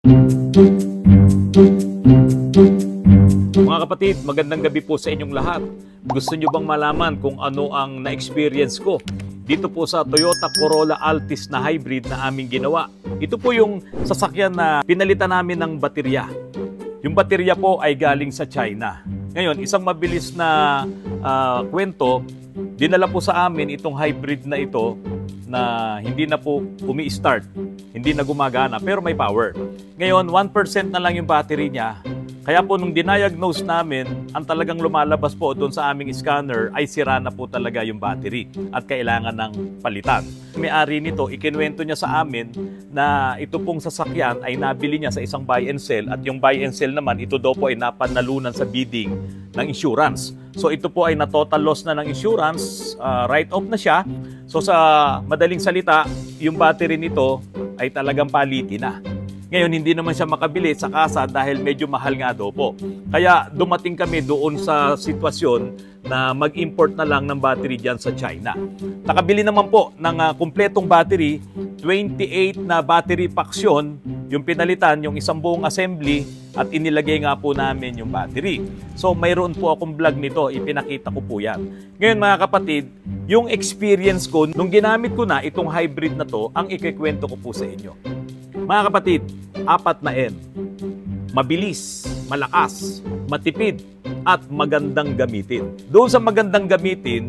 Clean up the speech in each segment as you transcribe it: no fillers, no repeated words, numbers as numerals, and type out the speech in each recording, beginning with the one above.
Mga kapatid, magandang gabi po sa inyong lahat. Gusto nyo bang malaman kung ano ang na-experience ko dito po sa Toyota Corolla Altis na hybrid na aming ginawa? Ito po yung sasakyan na pinalitan namin ng baterya. Yung baterya po ay galing sa China. Ngayon, isang mabilis na kwento, dinala po sa amin itong hybrid na ito na hindi na po umi-start, hindi na gumagana, pero may power. Ngayon, 1% na lang yung battery niya. Kaya po nung diniagnose namin, ang talagang lumalabas po doon sa aming scanner ay sira na po talaga yung battery at kailangan ng palitan. May-ari nito, ikinuwento niya sa amin na ito pong sasakyan ay nabili niya sa isang buy and sell at yung buy and sell naman, ito daw po ay napanalunan sa bidding ng insurance. So ito po ay na-total loss na ng insurance, write-off na siya. So sa madaling salita, yung battery nito ay talagang paliti na. Ngayon, hindi naman siya makabili sa kasa dahil medyo mahal nga daw po. Kaya dumating kami doon sa sitwasyon na mag-import na lang ng battery dyan sa China. Nakabili naman po ng kumpletong battery, 28 na battery packs yun, yung pinalitan, yung isang buong assembly, at inilagay nga po namin yung battery. So mayroon po akong vlog nito, ipinakita ko po yan. Ngayon mga kapatid, yung experience ko, nung ginamit ko na itong hybrid na to, ang ikikwento ko po sa inyo. Mga kapatid, 4 na N. Mabilis, malakas, matipid, at magandang gamitin. Doon sa magandang gamitin,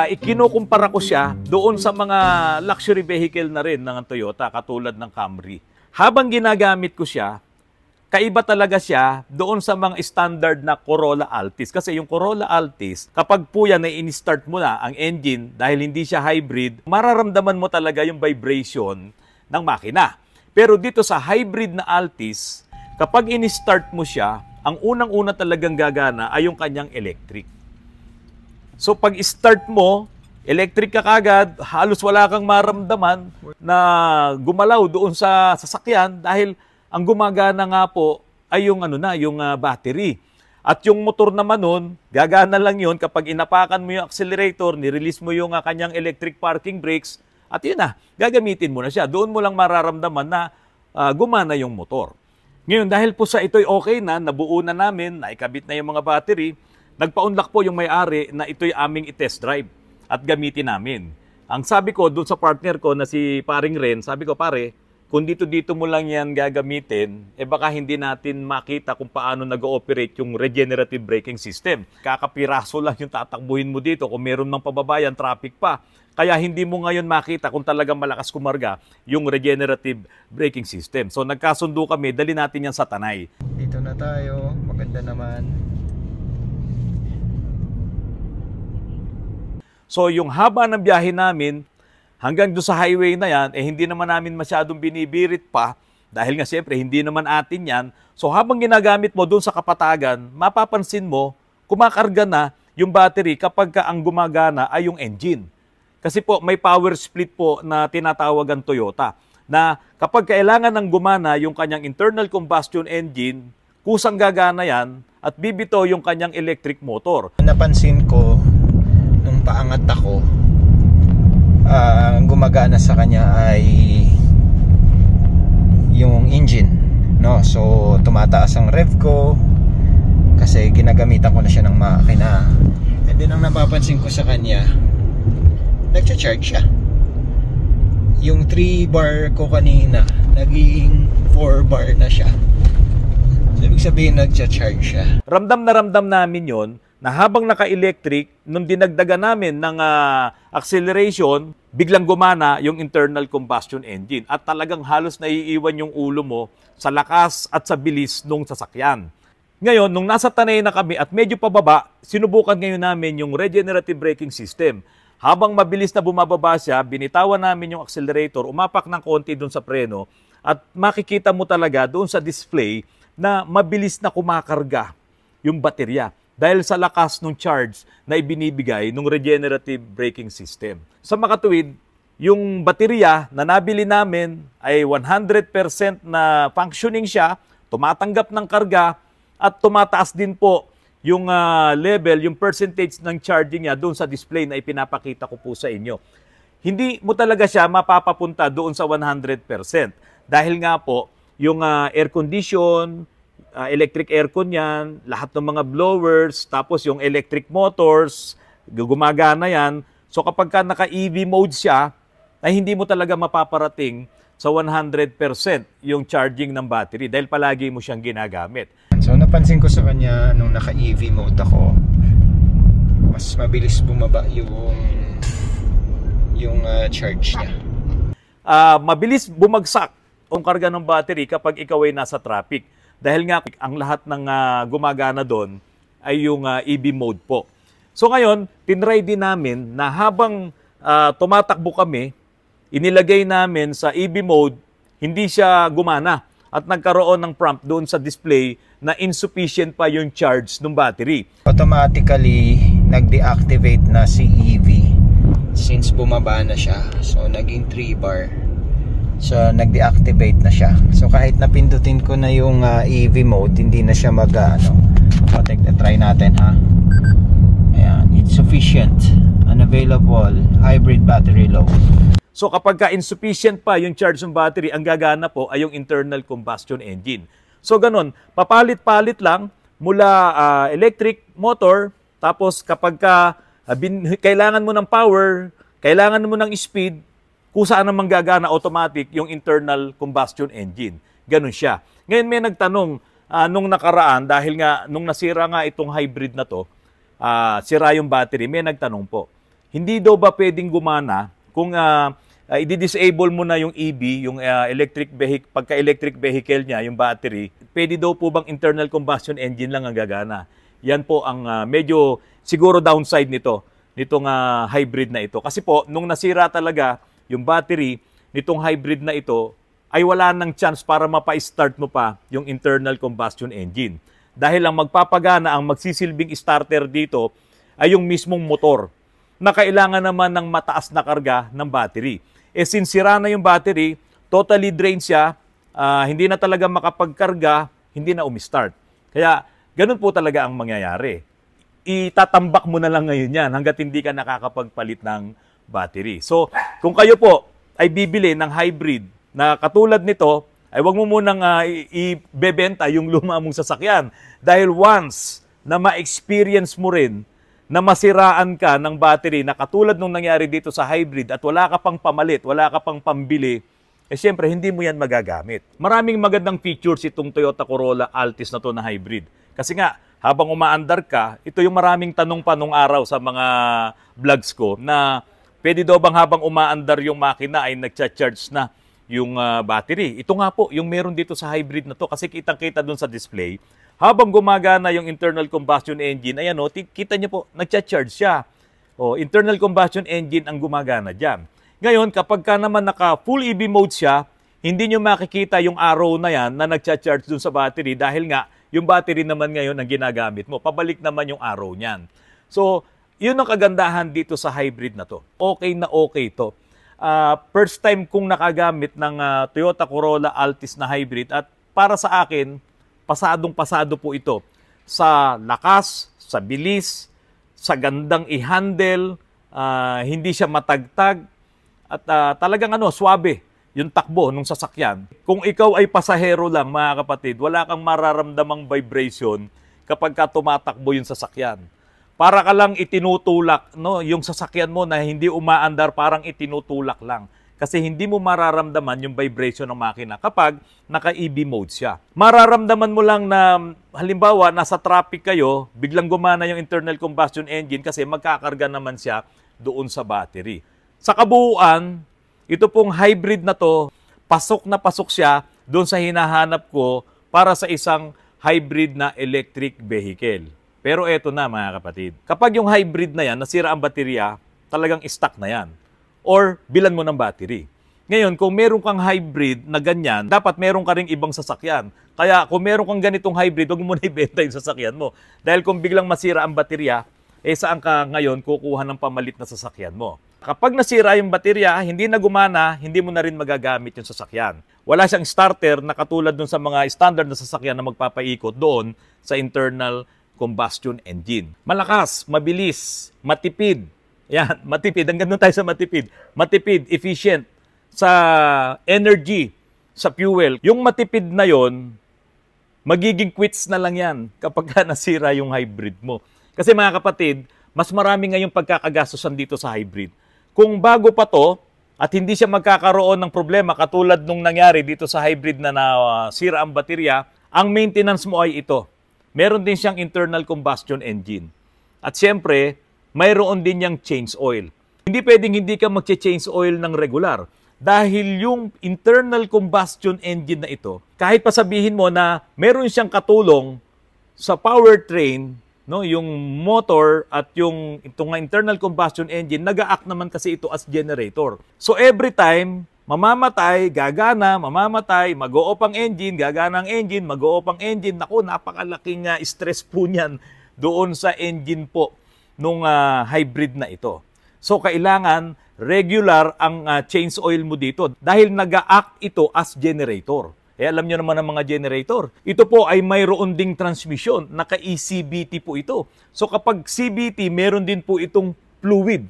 ikinukumpara ko siya doon sa mga luxury vehicle na rin ng Toyota, katulad ng Camry. Habang ginagamit ko siya, kaiba talaga siya doon sa mga standard na Corolla Altis. Kasi yung Corolla Altis, kapag po yan ay in-start mo na ang engine, dahil hindi siya hybrid, mararamdaman mo talaga yung vibration ng makina. Pero dito sa hybrid na Altis, kapag in-start mo siya, ang unang-una talagang gagana ay yung kanyang electric. So pag start mo, electric ka kagad, halos wala kang maramdaman na gumalaw doon sa sasakyan dahil ang gumagana nga po ay yung battery. At yung motor naman nun, gagana lang yun kapag inapakan mo yung accelerator, nirelease mo yung kanyang electric parking brakes, at yun na, gagamitin mo na siya. Doon mo lang mararamdaman na gumana yung motor. Ngayon, dahil po sa ito'y okay na, nabuo na namin, naikabit na yung mga battery, nagpa-unlock po yung may-ari na ito'y aming i-test drive at gamitin namin. Ang sabi ko doon sa partner ko na si Paring Ren, sabi ko, pare, kung dito mo lang yan gagamitin, baka hindi natin makita kung paano nag-ooperate yung regenerative braking system. Kakapiraso lang yung tatakbuhin mo dito kung meron ng pababayan, traffic pa. Kaya hindi mo ngayon makita kung talagang malakas kumarga yung regenerative braking system. So nagkasundo kami, dali natin yan sa Tanay. Dito na tayo, maganda naman. So yung haba ng biyahe namin, hanggang doon sa highway na yan, hindi naman namin masyadong binibirit pa dahil nga siyempre hindi naman atin yan. So habang ginagamit mo doon sa kapatagan, mapapansin mo, kumakarga na yung battery kapag ang gumagana ay yung engine. Kasi po may power split po na tinatawagan Toyota na kapag kailangan ng gumana yung kanyang internal combustion engine, kusang gagana yan at bibito yung kanyang electric motor. Napansin ko nung paangat ako, ang gumagana sa kanya ay yung engine, no? So tumataas ang rev ko kasi ginagamitan ko na siya ng makina. And then ang napapansin ko sa kanya, nagcha-charge siya. Yung 3 bar ko kanina, naging 4 bar na siya. So ibig sabihin nagcha-charge siya. Ramdam na ramdam namin yon na habang naka-electric, nung dinagdagan namin ng acceleration, biglang gumana yung internal combustion engine. At talagang halos naiiwan yung ulo mo sa lakas at sa bilis nung sasakyan. Ngayon, nung nasa Tanay na kami at medyo pababa, sinubukan ngayon namin yung regenerative braking system. Habang mabilis na bumababa siya, binitawan namin yung accelerator, umapak ng konti doon sa preno, at makikita mo talaga doon sa display na mabilis na kumakarga yung baterya dahil sa lakas ng charge na ibinibigay ng regenerative braking system. Sa makatuwid, yung baterya na nabili namin ay 100% na functioning siya, tumatanggap ng karga, at tumataas din po yung level, yung percentage ng charging niya doon sa display na ipinapakita ko po sa inyo. Hindi mo talaga siya mapapapunta doon sa 100% dahil nga po, yung air condition, electric aircon yan, lahat ng mga blowers, tapos yung electric motors, gumagana yan. So kapag ka naka-EV mode siya, ay hindi mo talaga mapaparating sa 100% yung charging ng battery dahil palagi mo siyang ginagamit. So napansin ko sa kanya nung naka-EV mode ako, mas mabilis bumaba yung charge niya. Mabilis bumagsak ang karga ng battery kapag ikaw ay nasa traffic. Dahil nga ang lahat ng gumagana doon ay yung EV mode po. So ngayon, tinry din namin na habang tumatakbo kami, inilagay namin sa EV mode, hindi siya gumana at nagkaroon ng prompt doon sa display na insufficient pa yung charge ng battery. Automatically, nag-deactivate na si EV since bumaba na siya. So, naging 3 bar. So, nag-deactivate na siya. So, kahit napindutin ko na yung EV mode, hindi na siya try natin ha. Ayan, insufficient, unavailable, hybrid battery low. So kapag ka insufficient pa yung charge ng battery, ang gagana po ay yung internal combustion engine. So ganun, papalit-palit lang mula electric motor, tapos kapag ka kailangan mo ng power, kailangan mo ng speed, kung saan naman gagana automatic yung internal combustion engine. Ganun siya. Ngayon may nagtanong nung nakaraan, dahil nga nung nasira nga itong hybrid na to, sira yung battery, may nagtanong po, hindi daw ba pwedeng gumana kung i-disable mo na yung EV, yung pagka-electric vehicle niya, yung battery, pwede daw po bang internal combustion engine lang ang gagana? Yan po ang medyo siguro downside nitong hybrid na ito. Kasi po, nung nasira talaga yung battery nitong hybrid na ito, ay wala nang chance para mapa-start mo pa yung internal combustion engine. Dahil ang magpapagana, ang magsisilbing starter dito, ay yung mismong motor na kailangan naman ng mataas na karga ng battery. Since sira na yung battery, totally drained siya, hindi na talaga makapagkarga, hindi na umistart. Kaya, ganun po talaga ang mangyayari. Itatambak mo na lang ngayon yan hanggat hindi ka nakakapagpalit ng battery. So, kung kayo po ay bibili ng hybrid na katulad nito, ay wag mo munang ibebenta yung luma mong sasakyan. Dahil once na ma-experience mo rin na masiraan ka ng battery na katulad nung nangyari dito sa hybrid at wala ka pang pamalit, wala ka pang pambili, syempre hindi mo yan magagamit. Maraming magandang features itong Toyota Corolla Altis na to na hybrid. Kasi nga, habang umaandar ka, ito yung maraming tanong pa nung araw sa mga vlogs ko na pwede daw bang habang umaandar yung makina ay nagcha-charge na yung battery. Ito nga po, yung meron dito sa hybrid na to kasi kitang-kita dun sa display. Habang gumagana yung internal combustion engine, ayan o, kita niyo po, nagcha-charge siya. Internal combustion engine ang gumagana dyan. Ngayon, kapag ka naman naka-full EV mode siya, hindi nyo makikita yung arrow na yan na nagcha-charge dun sa battery dahil nga, yung battery naman ngayon ang ginagamit mo. Pabalik naman yung arrow niyan. So, yun ang kagandahan dito sa hybrid na to. Okay na okay to. First time kong nakagamit ng Toyota Corolla Altis na hybrid at para sa akin, pasadong-pasado po ito sa lakas, sa bilis, sa gandang i-handle, hindi siya matagtag at talagang swabe yung takbo ng sasakyan. Kung ikaw ay pasahero lang, mga kapatid, wala kang mararamdamang vibration kapag ka tumatakbo yung sasakyan. Para ka lang itinutulak, yung sasakyan mo na hindi umaandar, parang itinutulak lang. Kasi hindi mo mararamdaman yung vibration ng makina kapag naka-EV mode siya. Mararamdaman mo lang na, halimbawa, nasa traffic kayo, biglang gumana yung internal combustion engine kasi magkakarga naman siya doon sa battery. Sa kabuuan, ito pong hybrid na to, pasok na pasok siya doon sa hinahanap ko para sa isang hybrid na electric vehicle. Pero eto na mga kapatid, kapag yung hybrid na yan, nasira ang baterya, talagang stuck na yan. Or bilan mo ng battery. Ngayon, kung meron kang hybrid na ganyan, dapat meron ka ring ibang sasakyan. Kaya kung meron kang ganitong hybrid, huwag mo na ibenta yung sasakyan mo. Dahil kung biglang masira ang baterya, saan ka ngayon kukuha ng pamalit na sasakyan mo? Kapag nasira yung baterya, hindi na gumana, hindi mo na rin magagamit yung sasakyan. Wala siyang starter na katulad dun sa mga standard na sasakyan na magpapaikot doon sa internal combustion engine. Malakas, mabilis, matipid. Yan, matipid. Hanggang doon tayo sa matipid. Matipid, efficient sa energy, sa fuel. Yung matipid na yon, magiging quits na lang yan kapag nasira yung hybrid mo. Kasi mga kapatid, mas marami ngayong pagkakagastosan dito sa hybrid. Kung bago pa to, at hindi siya magkakaroon ng problema katulad nung nangyari dito sa hybrid na nasira ang baterya, ang maintenance mo ay ito. Meron din siyang internal combustion engine. At siyempre, mayroon din niyang change oil. Hindi pwedeng hindi ka mag-change oil ng regular. Dahil yung internal combustion engine na ito, kahit pa sabihin mo na meron siyang katulong sa powertrain, no, yung motor at yung itong internal combustion engine, nag-a-act naman kasi ito as generator. So every time, mamamatay, gagana, mamamatay, mag-o-off ang engine, gagana ang engine, mag-o-off ang engine. Naku, napakalaking stress po niyan doon sa engine po nung hybrid na ito. So kailangan regular ang change oil mo dito dahil nag-a-act ito as generator. Alam nyo naman ang mga generator. Ito po ay mayroon ding transmission. Naka-ECBT po ito. So kapag CBT, meron din po itong fluid.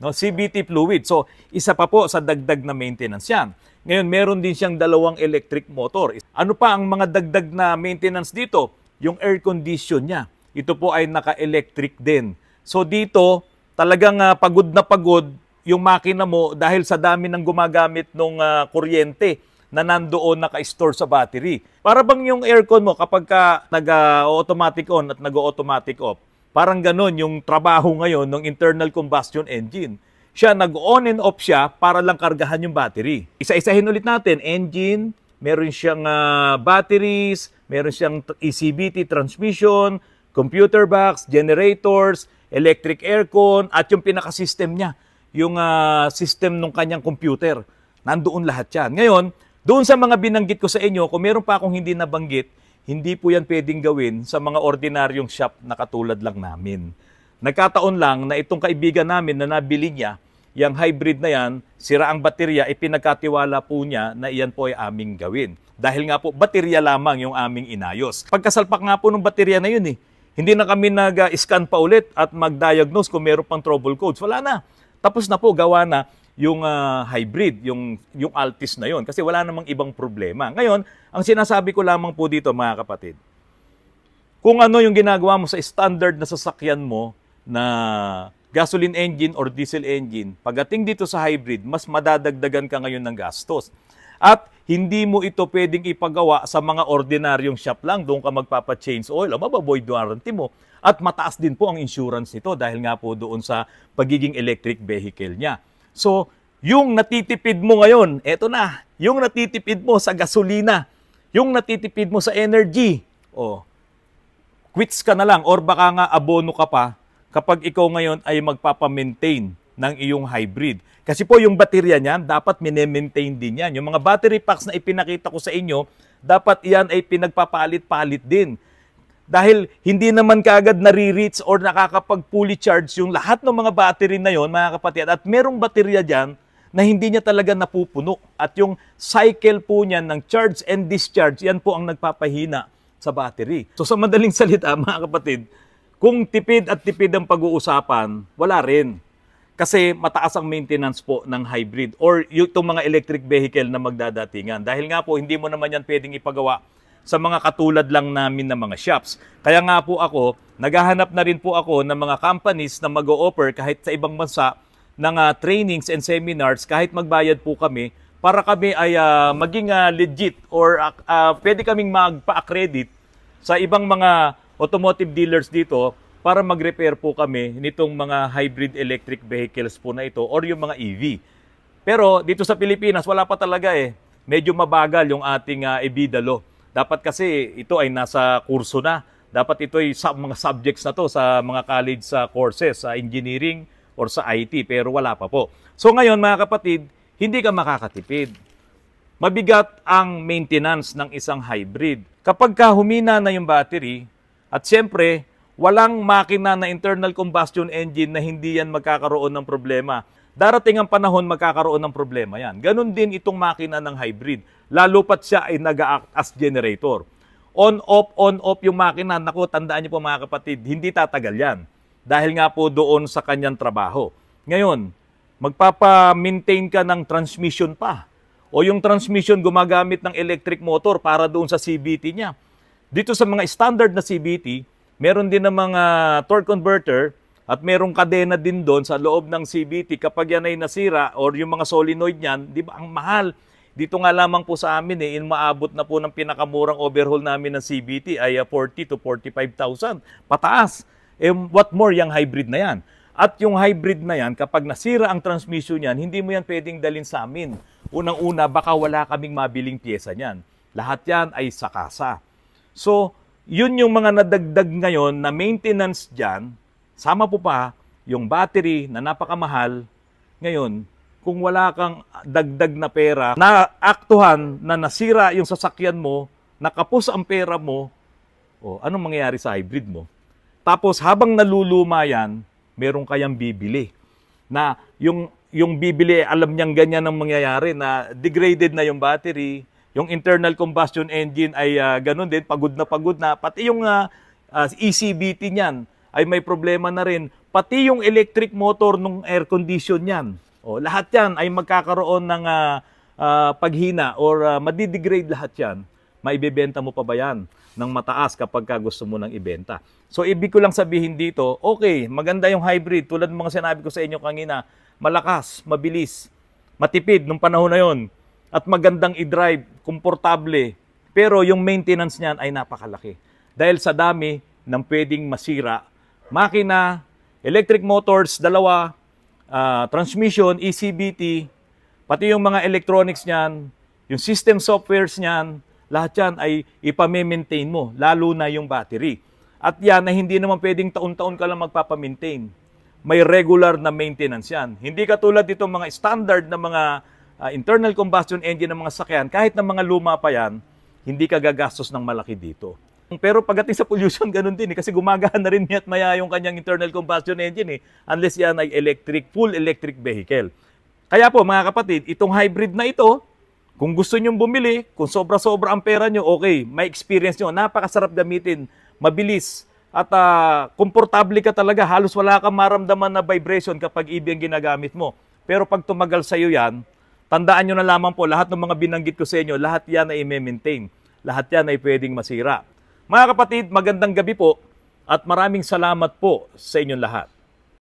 No? CBT fluid. So isa pa po sa dagdag na maintenance yan. Ngayon, meron din siyang dalawang electric motor. Ano pa ang mga dagdag na maintenance dito? Yung air condition niya. Ito po ay naka-electric din. So dito, talagang pagod na pagod yung makina mo dahil sa dami ng gumagamit ng kuryente na nandoon naka-store sa battery. Para bang yung aircon mo kapag ka nag-automatic on at nag-automatic off, parang ganon yung trabaho ngayon ng internal combustion engine. Siya nag-on and off siya para lang kargahan yung battery. Isa-isahin ulit natin, engine, meron siyang batteries, meron siyang ECBT transmission, computer box, generators, electric aircon, at yung pinaka-system niya, yung system ng kanyang computer. Nandoon lahat yan. Ngayon, doon sa mga binanggit ko sa inyo, kung meron pa akong hindi nabanggit, hindi po yan pwedeng gawin sa mga ordinaryong shop na katulad lang namin. Nagkataon lang na itong kaibigan namin na nabili niya, yung hybrid na yan, sira ang baterya, ipinagkatiwala po niya na iyan po ay aming gawin. Dahil nga po, baterya lamang yung aming inayos. Pagkasalpak nga po ng baterya na yun hindi na kami nag-scan pa ulit at mag-diagnose kung meron pang trouble codes. Wala na. Tapos na po, gawa na yung hybrid, yung Altis na yon kasi wala namang ibang problema. Ngayon, ang sinasabi ko lamang po dito mga kapatid, kung ano yung ginagawa mo sa standard na sasakyan mo na gasoline engine or diesel engine, pagdating dito sa hybrid, mas madadagdagan ka ngayon ng gastos. At hindi mo ito pwedeng ipagawa sa mga ordinaryong shop lang, doon ka magpapa-change oil, o mababoid warranty mo. At mataas din po ang insurance nito dahil nga po doon sa pagiging electric vehicle niya. So, yung natitipid mo ngayon, eto na, yung natitipid mo sa gasolina, yung natitipid mo sa energy, quits ka na lang or baka nga abono ka pa kapag ikaw ngayon ay magpapamaintain ng iyong hybrid. Kasi po yung baterya niyan, dapat mine-maintain din yan. Yung mga battery packs na ipinakita ko sa inyo, dapat iyan ay pinagpapalit-palit din. Dahil hindi naman kaagad nare-reach or nakakapag-fully charge yung lahat ng mga battery na yon, mga kapatid. At merong baterya dyan na hindi niya talaga napupuno. At yung cycle po niyan ng charge and discharge, yan po ang nagpapahina sa battery. So sa madaling salita, mga kapatid, kung tipid at tipid ang pag-uusapan, wala rin. Kasi mataas ang maintenance po ng hybrid or itong mga electric vehicle na magdadatingan. Dahil nga po, hindi mo naman yan pwedeng ipagawa sa mga katulad lang namin na mga shops. Kaya nga po ako, naghahanap na rin po ako ng mga companies na mag-o-offer kahit sa ibang bansa ng trainings and seminars, kahit magbayad po kami, para kami ay maging legit or pwede kaming magpa-accredit sa ibang mga automotive dealers dito para mag-repair po kami nitong mga hybrid electric vehicles po na ito or yung mga EV. Pero dito sa Pilipinas, wala pa talaga Medyo mabagal yung ating EBITDA law. Dapat kasi ito ay nasa kurso na. Dapat ito ay mga subjects na to sa mga college courses, sa engineering or sa IT, pero wala pa po. So ngayon mga kapatid, hindi ka makakatipid. Mabigat ang maintenance ng isang hybrid. Kapag humina na yung battery, at siyempre, walang makina na internal combustion engine na hindi yan magkakaroon ng problema. Darating ang panahon, magkakaroon ng problema yan. Ganon din itong makina ng hybrid. Lalo pat siya ay nag-act as generator. On-off yung makina. Naku, tandaan niyo po mga kapatid, hindi tatagal yan. Dahil nga po doon sa kanyang trabaho. Ngayon, magpapa-maintain ka ng transmission pa. O yung transmission gumagamit ng electric motor para doon sa CVT niya. Dito sa mga standard na CVT, meron din ng mga torque converter at merong kadena din doon sa loob ng CVT. Kapag yan ay nasira or yung mga solenoid niyan, di ba, ang mahal. Dito nga lamang po sa amin, maabot na po ng pinakamurang overhaul namin ng CVT ay 40 to 45,000. Pataas. What more yung hybrid na yan? At yung hybrid na yan, kapag nasira ang transmission niyan, hindi mo yan pwedeng dalhin sa amin. Unang-una, baka wala kaming mabiling pyesa niyan. Lahat yan ay sa kasa. So, yun yung mga nadagdag ngayon na maintenance dyan. Sama po pa yung battery na napakamahal. Ngayon, kung wala kang dagdag na pera, naaktuhan na nasira yung sasakyan mo, nakapos ang pera mo, anong mangyayari sa hybrid mo? Tapos habang naluluma yan, meron kayang bibili. Na yung bibili, alam niyang ganyan ang mangyayari, na degraded na yung battery, yung internal combustion engine ay ganun din, pagod na, pati yung ECBT niyan ay may problema na rin, pati yung electric motor ng air condition niyan. Lahat yan ay magkakaroon ng paghina or madidegrade lahat yan. Maibebenta mo pa ba yan ng mataas kapag gusto mo nang ibenta? So, ibig ko lang sabihin dito, okay, maganda yung hybrid. Tulad ng mga sinabi ko sa inyo kanina, malakas, mabilis, matipid nung panahon na yon, at magandang i-drive, komportable. Pero yung maintenance niyan ay napakalaki. Dahil sa dami ng pwedeng masira, makina, electric motors, dalawa, transmission, ECBT, pati yung mga electronics niyan, yung system softwares niyan, lahat yan ay ipame-maintain mo, lalo na yung battery. At yan ay hindi naman pwedeng taon-taon ka lang magpapamaintain. May regular na maintenance yan. Hindi katulad dito mga standard na mga internal combustion engine ng mga sakyan, kahit na mga luma pa yan, hindi ka gagastos ng malaki dito. Pero pagdating sa pollution, ganun din kasi gumagana na rin at maya yung kanyang internal combustion engine unless yan ay full electric vehicle. Kaya po mga kapatid, itong hybrid na ito, kung gusto nyong bumili, kung sobra-sobra ang pera nyo, okay, may experience nyo, napakasarap gamitin, mabilis, at komportable ka talaga, halos wala kang maramdaman na vibration kapag EV ang ginagamit mo. Pero pag tumagal sa'yo yan, tandaan nyo na lamang po, lahat ng mga binanggit ko sa inyo, lahat yan ay i-maintain. Lahat yan ay pwedeng masira. Mga kapatid, magandang gabi po at maraming salamat po sa inyong lahat.